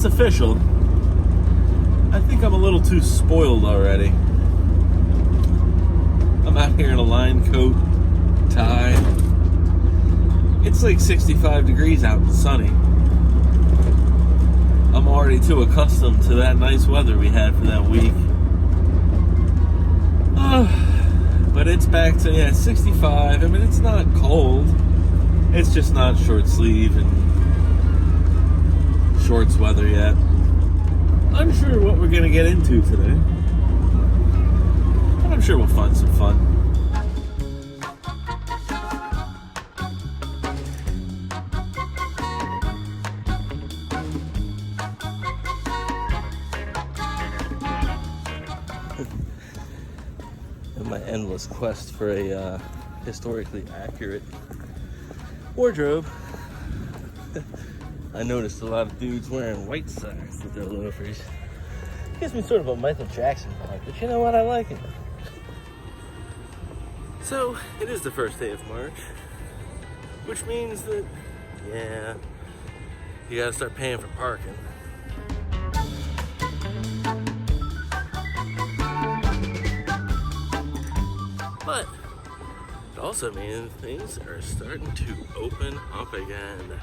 official. I think I'm a little too spoiled already. I'm out here in a lined coat, tie. It's like 65 degrees out and sunny. I'm already too accustomed to that nice weather we had for that week. But it's back to, 65. I mean, it's not cold. It's just not short sleeve and shorts weather yet. Unsure what we're going to get into today. But I'm sure we'll find some fun. In my endless quest for a historically accurate wardrobe, I noticed a lot of dudes wearing white socks with their loafers. Gives me sort of a Michael Jackson vibe, but you know what? I like it. So, it is the first day of March, which means that, you gotta start paying for parking. But it also means things are starting to open up again.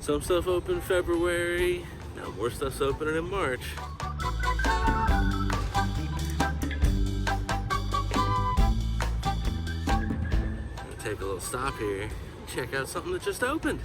Some stuff opened February, now more stuff's opening in March. I'm gonna take a little stop here and check out something that just opened.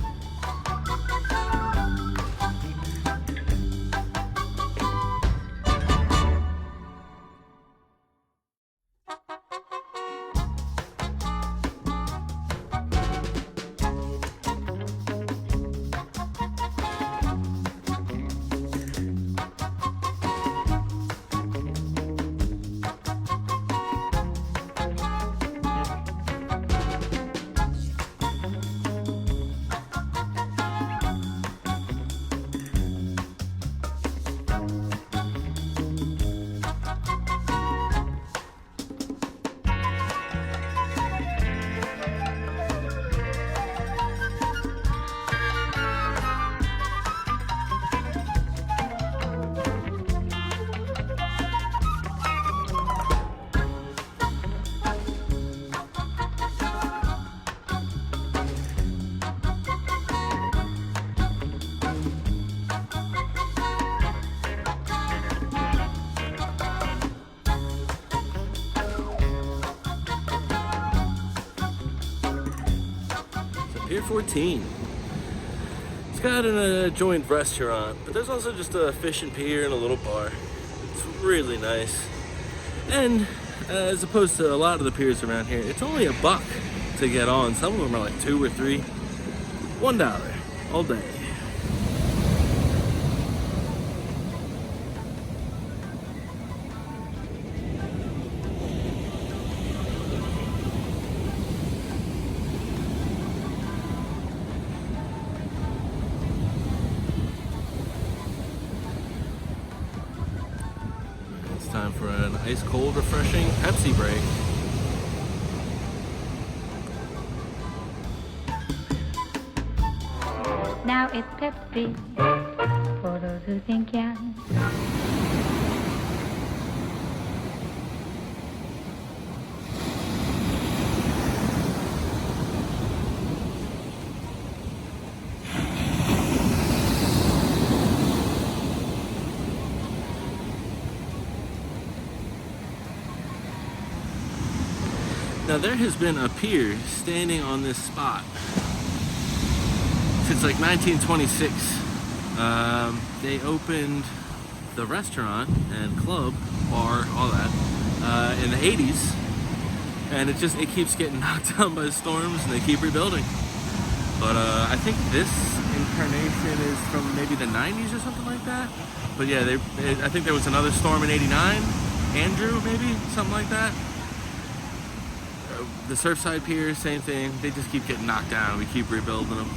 Pier 14. It's got an adjoined restaurant, but there's also just a fishing pier and a little bar. It's really nice. And as opposed to a lot of the piers around here, it's only $1 to get on. Some of them are like $2 or $3. $1 all day. Time for an ice cold refreshing Pepsi break. Now it's Pepsi for those who think young. Now there has been a pier standing on this spot since like 1926. They opened the restaurant and club, bar, all that, in the 80s, and it keeps getting knocked down by storms and they keep rebuilding. But I think this incarnation is from maybe the 90s or something like that. But yeah, I think there was another storm in 89, Andrew maybe, something like that. The Surfside Pier, same thing. They just keep getting knocked down. We keep rebuilding them.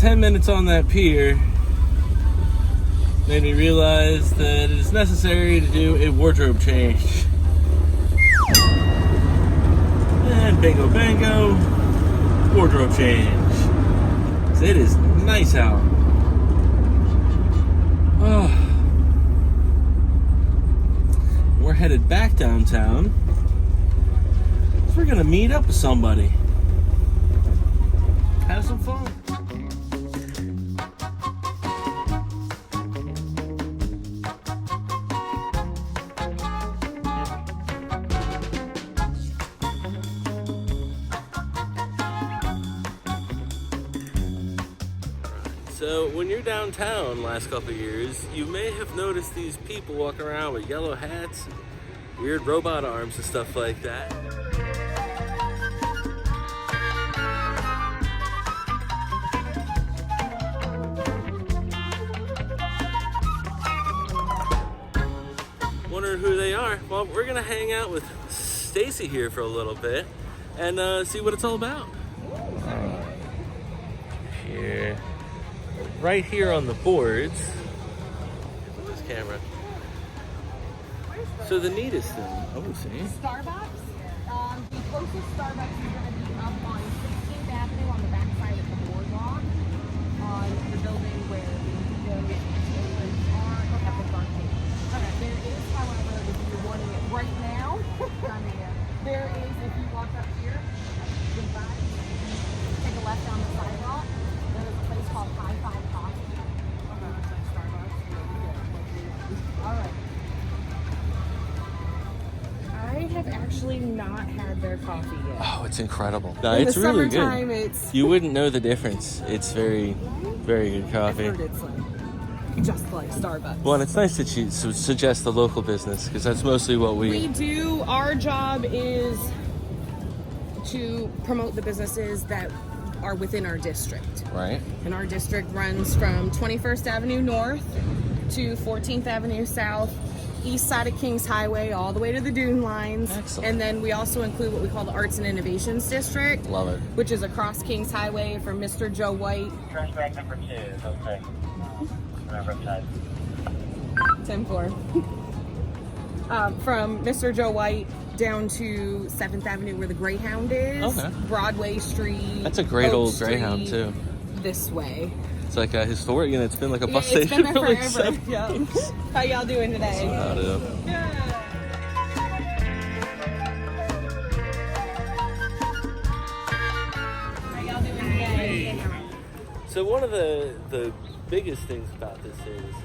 10 minutes on that pier made me realize that it is necessary to do a wardrobe change. And bingo bango, wardrobe change. So it is nice out. Oh. We're headed back downtown. We're gonna meet up with somebody. Have some fun. So when you're downtown last couple of years, you may have noticed these people walking around with yellow hats, weird robot arms and stuff like that. Wondering who they are? Well, we're gonna hang out with Stacy here for a little bit and see what it's all about. Here, right here on the boards. This camera. So the neatest thing, oh, see. Starbucks. The closest Starbucks is going to be up on 16th Avenue on the back side of the boardwalk, on the building where the Indigo's are at the arcade. There is, however, if you're wanting it right now, there is, if you walk up here, goodbye, take a left down the sidewalk, there is a place called High Five Coffee. Starbucks. All right. I have actually not had their coffee yet. Oh, it's incredible. No, In it's the really summertime, good. it's... You wouldn't know the difference. It's very, very good I've coffee. heard it's like, just like Starbucks. Well, and it's nice that you suggest the local business because that's mostly what We do, our job is to promote the businesses that are within our district. right. And our district runs from 21st Avenue North to 14th Avenue South, east side of Kings Highway, all the way to the Dune Lines. Excellent. And then we also include what we call the Arts and Innovations District. Love it. Which is across Kings Highway from Mr. Joe White. Trash bag number 2, okay. Remember upside. 10-4. From Mr. Joe White down to 7th Avenue where the Greyhound is. Okay. Broadway Street. That's a great Oak old Street, Greyhound too. This way. It's like a historic, it's been like a bus It's station been for there like forever. 7 Yeah. years. How y'all doing today? About it. How y'all doing today? So one of the biggest things about this is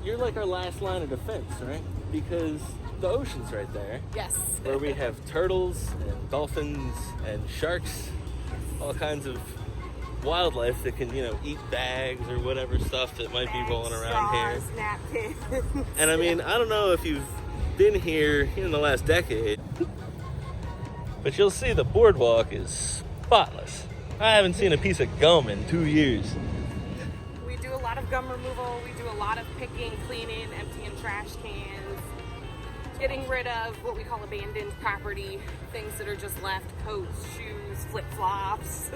you're like our last line of defense, right? Because the ocean's right there, Yes. where we have turtles and dolphins and sharks, all kinds of wildlife that can, eat bags or whatever stuff that might be rolling around here. Napkins. And I mean, I don't know if you've been here in the last decade, but you'll see the boardwalk is spotless. I haven't seen a piece of gum in 2 years. We do a lot of gum removal. We do a lot of picking, cleaning, emptying trash cans, getting rid of what we call abandoned property, things that are just left, coats, shoes, flip-flops.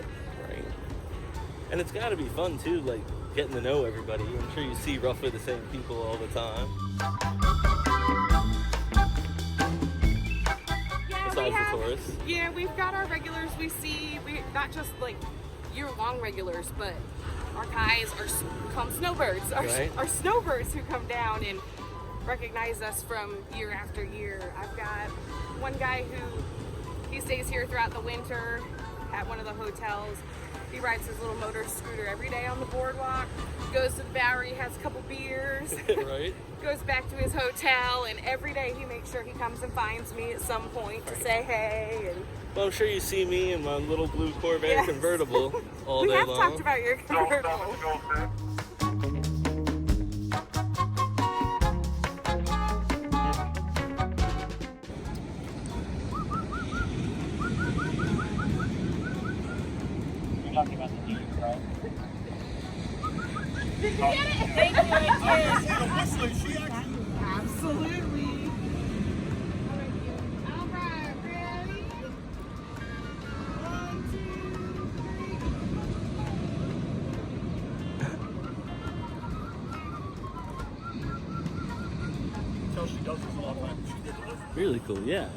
Right. And it's got to be fun too, like getting to know everybody. I'm sure you see roughly the same people all the time. Besides the tourists. Yeah, we've got our regulars we see. We not just like year-long regulars, but our guys are called snowbirds. Right. Our snowbirds who come down and recognize us from year after year. I've got one guy who he stays here throughout the winter at one of the hotels. He rides his little motor scooter every day on the boardwalk, goes to the Bowery, has a couple beers, Right. goes back to his hotel, and every day he makes sure he comes and finds me at some point to say hey. And Well, I'm sure you see me in my little blue Corvette Yes. convertible all we day have long. talked about your convertible. You're talking about the Jeep, right? Did you get it? Thank you, I did. Absolutely. All right, ready? 1, 2, 3. know she does this a lot of times. She did this. Really cool, yeah.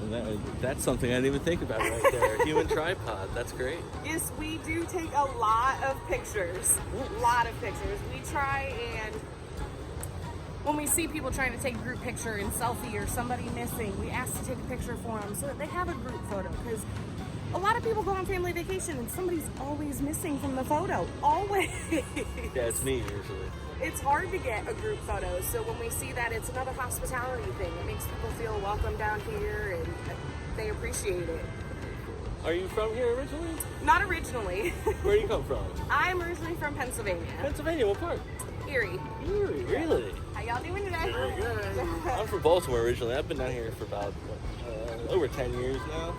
That's something I didn't even think about right there. Human tripod, that's great. Yes, we do take a lot of pictures. A lot of pictures. We try and when we see people trying to take a group picture and selfie or somebody missing, we ask to take a picture for them so that they have a group photo. Because a lot of people go on family vacation and somebody's always missing from the photo. Always. Yeah, it's me usually. It's hard to get a group photo, so when we see that, it's another hospitality thing. It makes people feel welcome down here and they appreciate it. Are you from here originally? Not originally. Where do you come from? I'm originally from Pennsylvania. Pennsylvania, what part? Erie. Erie, really? How y'all doing today? Very good. I'm from Baltimore originally. I've been down here for about over 10 years now.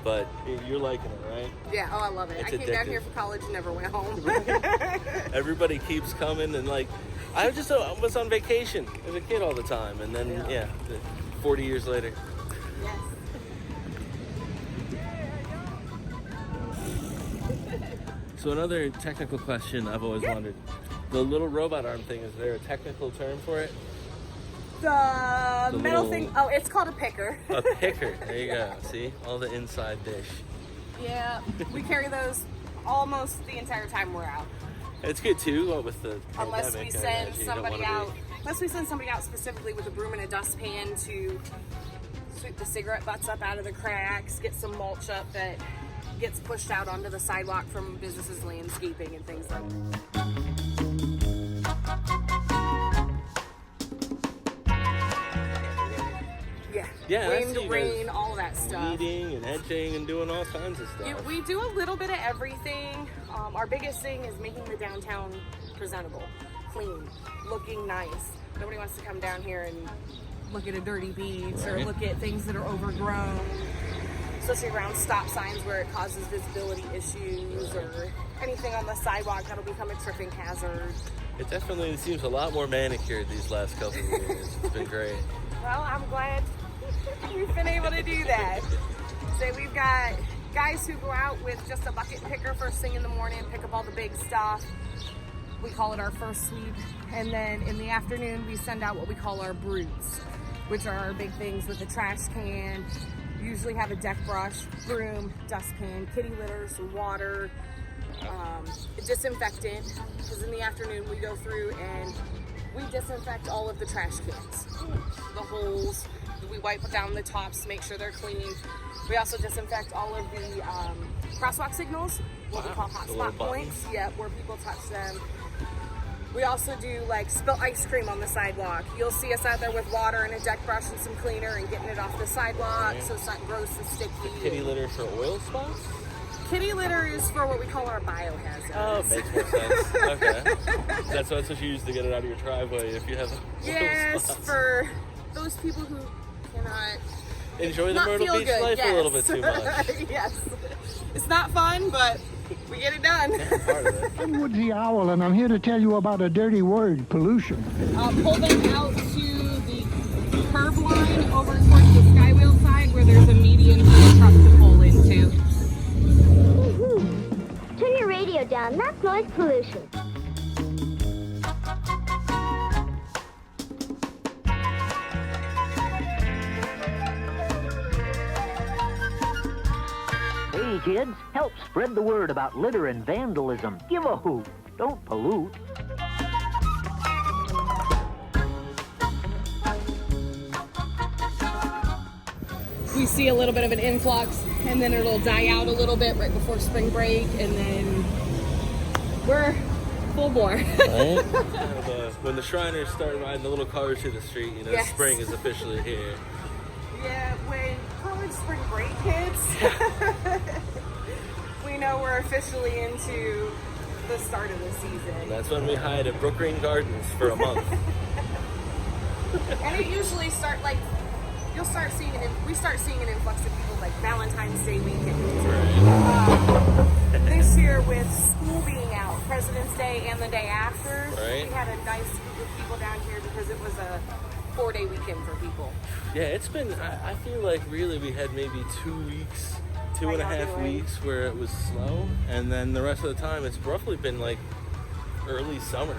But you're liking it, right? Yeah, oh, I love it. It's I came down addictive. here for college and never went home. Everybody keeps coming, and like, I was on vacation as a kid all the time, and then, yeah 40 years later. Yes. So another technical question I've always wondered. The little robot arm thing, is there a technical term for it? The metal little- thing, oh, it's called a picker. A picker. There you go. See? All the inside dish. Yeah, we carry those almost the entire time we're out. It's good too, with the Unless we pandemic, I send imagine you don't somebody wanna out, unless we send somebody out specifically with a broom and a dustpan to sweep the cigarette butts up out of the cracks, get some mulch up that gets pushed out onto the sidewalk from businesses landscaping and things like that. Yeah, I Wind, see you rain, guys all of that stuff. weeding and hedging and doing all kinds of stuff. Yeah, we do a little bit of everything. Our biggest thing is making the downtown presentable, clean, looking nice. Nobody wants to come down here and look at a dirty beach or Right. look at things that are overgrown, especially around stop signs where it causes visibility issues or anything on the sidewalk that'll become a tripping hazard. It definitely seems a lot more manicured these last couple of years. It's been great. Well, I'm glad we've been able to do that. So we've got guys who go out with just a bucket picker first thing in the morning, pick up all the big stuff. We call it our first sweep. And then in the afternoon, we send out what we call our brutes, which are our big things with a trash can. Usually have a deck brush, broom, dustpan, kitty litter, some water, disinfectant. Because in the afternoon, we go through and we disinfect all of the trash cans, the holes. We wipe down the tops to make sure they're clean. We also disinfect all of the crosswalk signals, what we call hot The spot little buttons. points. Yeah, where people touch them. We also do like spill ice cream on the sidewalk. You'll see us out there with water and a deck brush and some cleaner and getting it off the sidewalk so it's not gross and sticky. Kitty litter for oil spots? Kitty litter is for what we call our biohazards. Oh, makes more sense. Okay. That's what you use to get it out of your driveway if you have oil Yes, spots. for those people who cannot Enjoy the not Myrtle feel Beach good, life yes. a little bit too much. Yes. It's not fun, but we get it done. Part of it. I'm Woodsy Owl, and I'm here to tell you about a dirty word, pollution. Pull them out to the curb line over towards the Skywheel side where there's a median for the truck to pull into. Turn your radio down. That's noise pollution. Hey kids, help spread the word about litter and vandalism. Give a hoot. Don't pollute. We see a little bit of an influx and then it'll die out a little bit right before spring break and then we're full bore. Right? When the Shriners start riding the little cars through the street, you know, Yes. spring is officially here. Yeah, when college spring break hits, we know we're officially into the start of the season. That's when we hide at Brook Green Gardens for a month. And it usually we start seeing an influx of people like Valentine's Day weekend. This year with school being out, President's Day and the day after, Right. we had a nice group of people down here because it was a 4-day weekend for people. Yeah, it's been, I feel like really we had maybe 2 weeks, two and a How y'all half doing? weeks where it was slow. And then the rest of the time it's roughly been like early summer.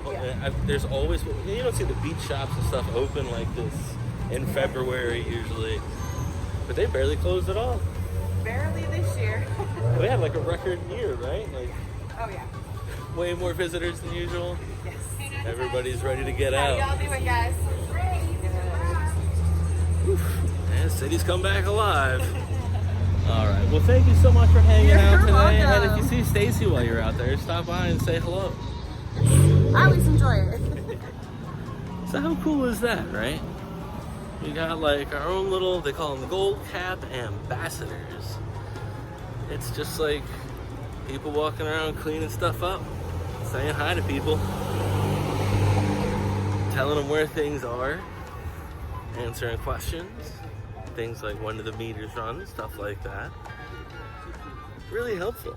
Yeah. There's always, you don't see the beach shops and stuff open like this in February usually. But they barely closed at all. Barely this year. We had like a record year, right? Like Oh yeah. way more visitors than usual. Yes. Everybody's ready to get How out. y'all doing, guys? And city's come back alive. All right. Well, thank you so much for hanging out today. welcome. And if you see Stacy while you're out there, stop by and say hello. I always enjoy it. So how cool is that, right? We got like our own little, they call them the Gold Cap Ambassadors. It's just like people walking around cleaning stuff up, saying hi to people, telling them where things are, answering questions, things like when do the meters run, stuff like that. Really helpful.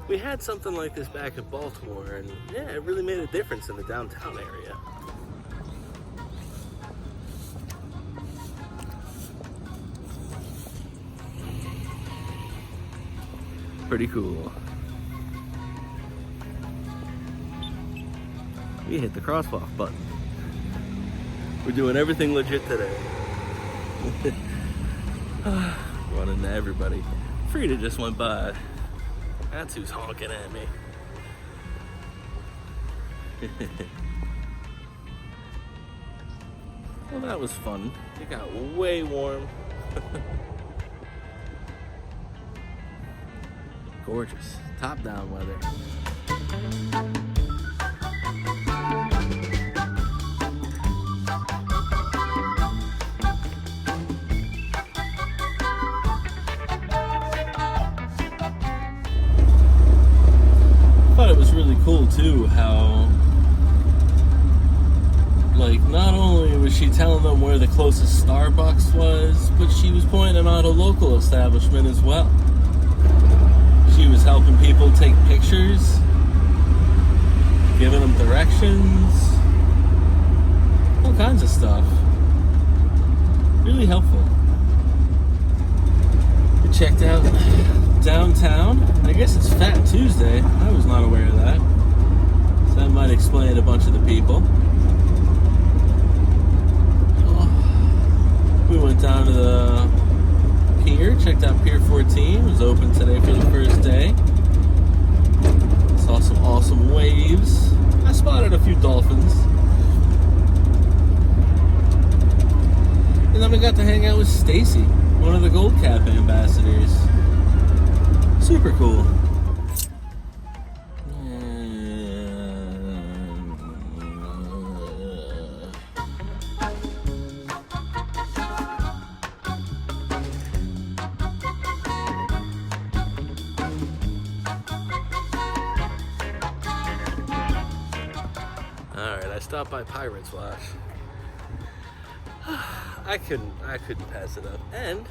We had something like this back in Baltimore, and yeah, it really made a difference in the downtown area. Pretty cool. We hit the crosswalk button. We're doing everything legit today. Running to everybody. Frida just went by. That's who's honking at me. Well, that was fun. It got way warm. Gorgeous. Top-down weather. I thought it was really cool too how, like, not only was she telling them where the closest Starbucks was, but she was pointing out a local establishment as well. She was helping people take pictures, giving them directions, all kinds of stuff. Really helpful. We checked out downtown. I guess it's Fat Tuesday. I was not aware of that. So that might explain a bunch of the people. We went down to the Pier, checked out Pier 14. It was open today for the first day. Saw some awesome waves. I spotted a few dolphins. And then we got to hang out with Stacy, one of the Gold Cap ambassadors. Super cool. Alright, I stopped by Pirate's Wash. I couldn't pass it up. And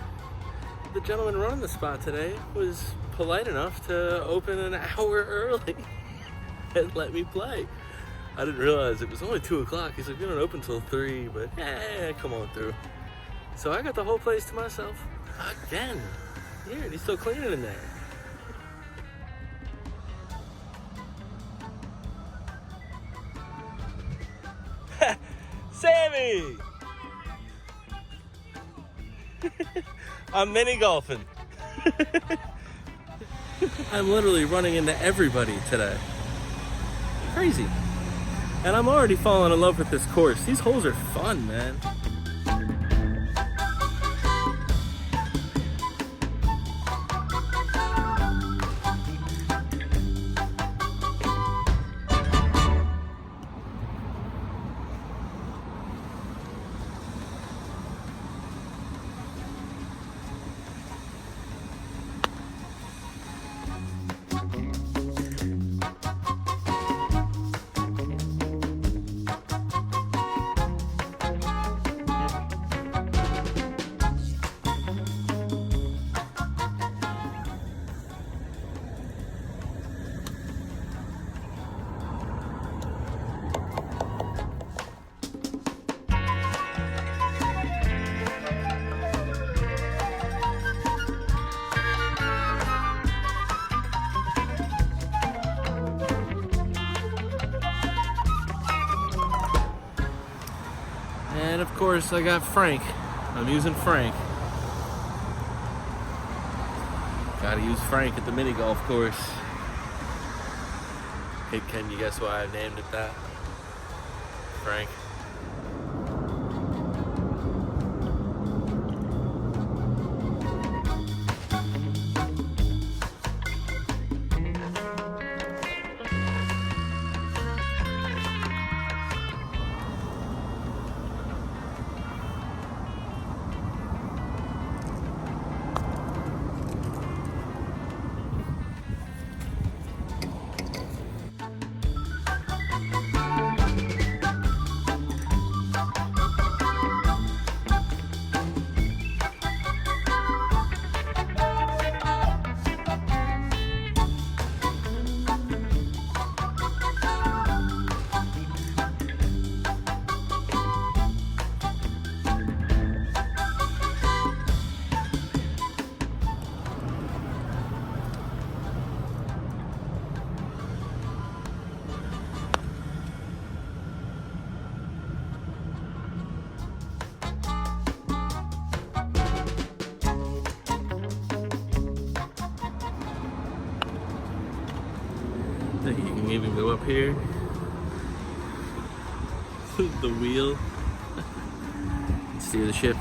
the gentleman running the spot today was polite enough to open an hour early and let me play. I didn't realize it was only 2 o'clock. He's like, we don't open till 3, but hey, come on through. So I got the whole place to myself again. Yeah, and he's still cleaning in there. Sammy! I'm mini golfing. I'm literally running into everybody today. Crazy. And I'm already falling in love with this course. These holes are fun, man. course, I got Frank. I'm using Frank. Gotta use Frank at the mini golf course. Hey, can you guess why I named it that? Frank. I think you can even go up here. The wheel. Steer the ship.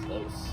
Close.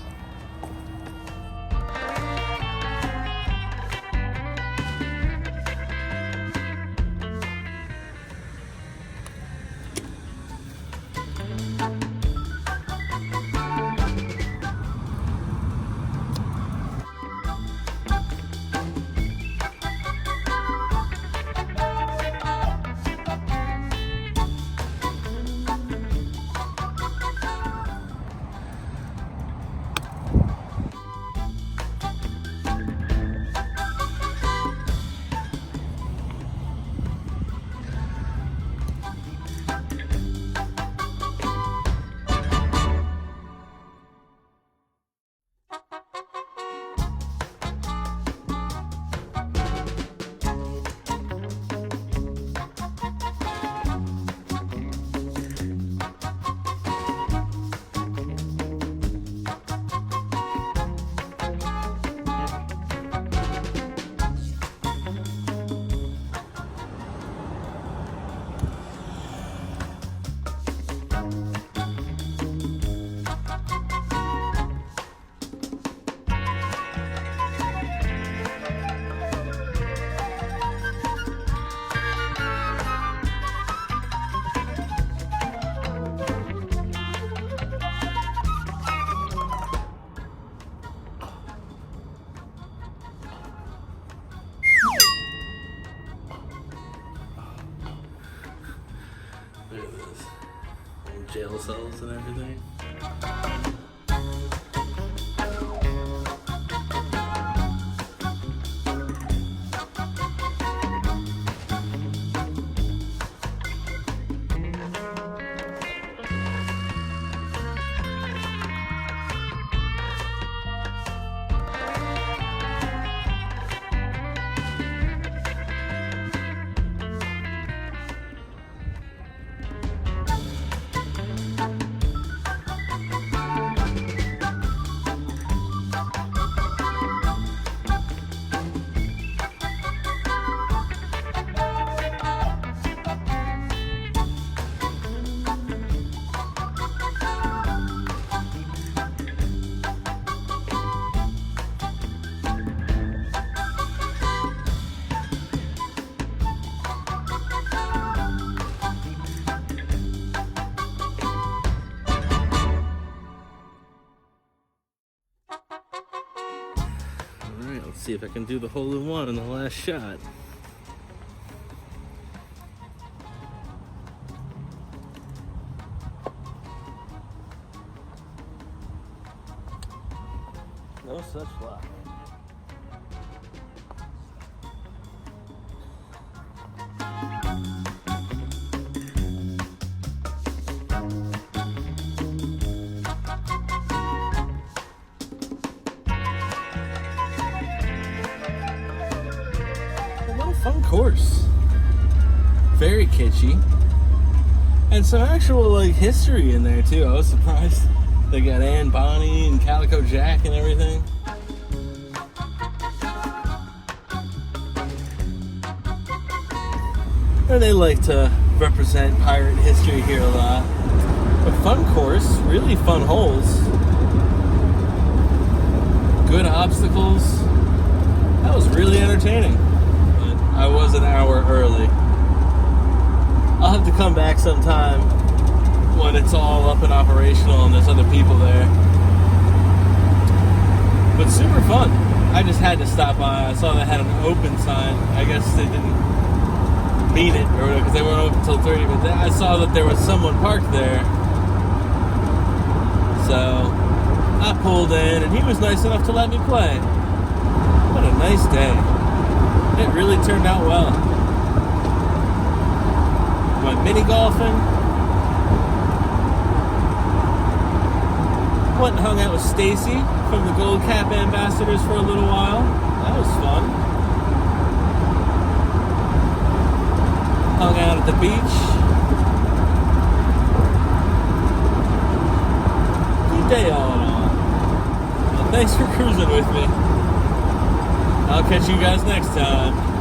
Look at this. Old jail cells and everything. Let's see if I can do the hole-in-one in the last shot. No such luck. What a fun course. Very kitschy. And some actual like history in there too. I was surprised. They got Anne Bonny and Calico Jack and everything. And they like to represent pirate history here a lot. A fun course, really fun holes. Good obstacles. That was really entertaining. But I was an hour early. I'll have to come back sometime when it's all up and operational and there's other people there. But super fun. I just had to stop by. I saw they had an open sign. I guess they didn't mean it or because they weren't open until 30, but I saw that there was someone parked there. So I pulled in and he was nice enough to let me play. What a nice day. It really turned out well. Went mini golfing. Went and hung out with Stacy from the Gold Cap Ambassadors for a little while. That was fun. Hung out at the beach. Good day all in all. Well, thanks for cruising with me. I'll catch you guys next time.